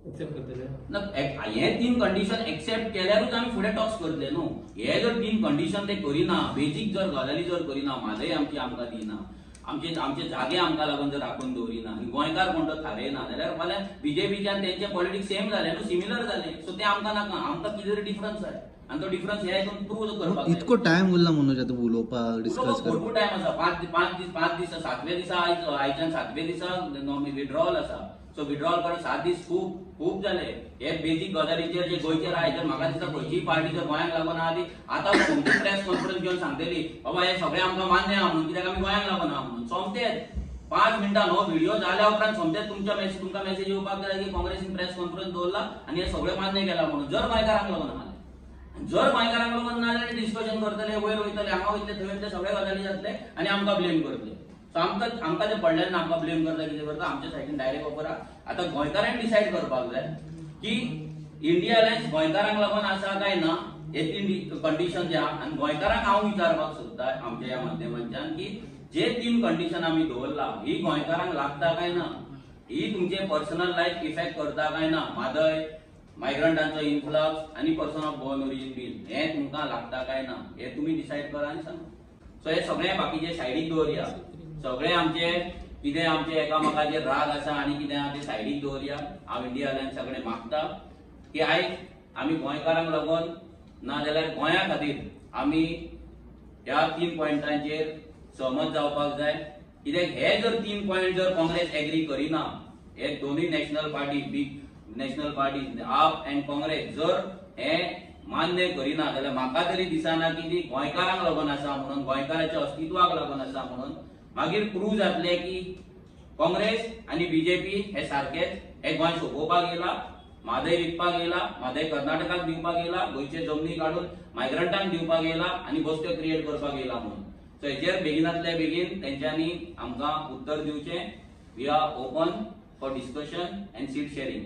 Accept करतले ना हे 3 कंडिशन एक्सेप्ट केल्यारूच आम्ही फुडें टॉक्स करतले न्हू. हे जर 3 कंडिशन ते करिना, बेजीक जर गजाली जर करिना, म्हादय आमकां दिना, आमचे जागे आमकां लागून जर राखून दवरिना आनी गोंयकार कोण तो थारयना जाल्यार फाल्यां बीजेपीच्यान तेंचे पॉलिटिक्स सेम जाले न्हू, सिमिलर जाले. सो ते आमकां नाका. आमकां कितें तरी डिफरन्स जाय आनी तो डिफरन्स हे हितून प्रूव्ह करपाक जाय. इतको टाइम उरला मनोज आता उलोवपाक डिस्कस करपाक भरपूर टाइम आसा. 5 दीस 7व्या दिसा आयच्यान 7व्या दिसा विड्रॉवल आसा. सो विड्रॉवल करून 7 दीस खूप जाले. हे बेजीक गजालीचेर जे गोंयचेर आयचे म्हाका दिसता खंयचीय पार्टी जर गोंयांक लागून आहा ती आतां खंयची प्रेस कॉन्फरन्स घेवन सांगतली बाबा हे सगळें आमकां मान्य आहा म्हणून, कित्याक आमी गोंयांक लागून आहा म्हणून. सोमतेच 5 मिनटां न्हू व्हिडिओ जाल्या उपरांत सोमतेच तुमकां मेसेज येवपाक जाय की काँग्रेसीन प्रेस कॉन्फरन्स दवरला आनी हे सगळें मान्य केला म्हणून. जर गोंयकारांक लागून आहा, जर गोंयकारांक लागून ना जाल्यार डिस्कशन करतले, वयर वयतले, हांगा वयतले, थंय वयतले, सगळे गजाली जातले आनी आमकां ब्लेम करतले. सो आमकां जे पडलें ना आमकां ब्लेम करता कितें करता आमच्या सायडीन डायरेक्ट ऑफर आहा. आतां गोंयकारांनी डिसायड करपाक जाय की इंडिया अलायन्स गोंयकारांक लागून आसा काय ना. हे 3 कंडिशन जे आहा आनी गोंयकारांक हांव विचारपाक सोदतां आमच्या ह्या माध्यमांतल्यान की जे 3 कंडिशन आमी दवरला ही गोंयकारांक लागता काय ना, ही तुमचे पर्सनल लायफ इफेक्ट करता काय ना. म्हादय, मायग्रंटांचो इन्फ्लक्स आनी person of born origin bill हे तुमकां लागता काय ना हे तुमी डिसायड करा आनी सांगा. सो हे सगळे बाकीचे सायडीक दवरया. सगळे आमचे कितें आमचे एकामेकाचेर राग आसा आनी कितें आहा ते सायडीक दवरया. हांव इंडिया अलायन्स सगळे मागता की आयज आमी गोंयकारांक लागून ना जाल्यार गोंया खातीर आमी ह्या 3 पॉयंटांचेर सहमत जावपाक जाय. कित्याक हे जर 3 पॉयंट जर काँग्रेस एग्री करिना, हे दोनूय national party big national party आप एंड काँग्रेस जर हे मान्य करिना जाल्यार म्हाका तरी दिसना की ती गोंयकारांक लागून आसा म्हणून, गोंयकाराच्या अस्तित्वाक लागून आसा म्हणून. मागीर प्रूव्ह जातले की काँग्रेस आनी बीजेपी हे सारखेच. हे गोंय सोंपोवपाक येयला, म्हादय विकपाक येयला, म्हादय कर्नाटकाक दिवपाक येयला, गोंयचे जमनी काडून मायग्रंटांक दिवपाक येयला आनी बस्त्यो क्रिएट करपाक येयला म्हणून. सो हेजेर बेगिनातले बेगीन तेंच्यांनी आमकां उत्तर दिवचें. We are open for discussion and seat sharing.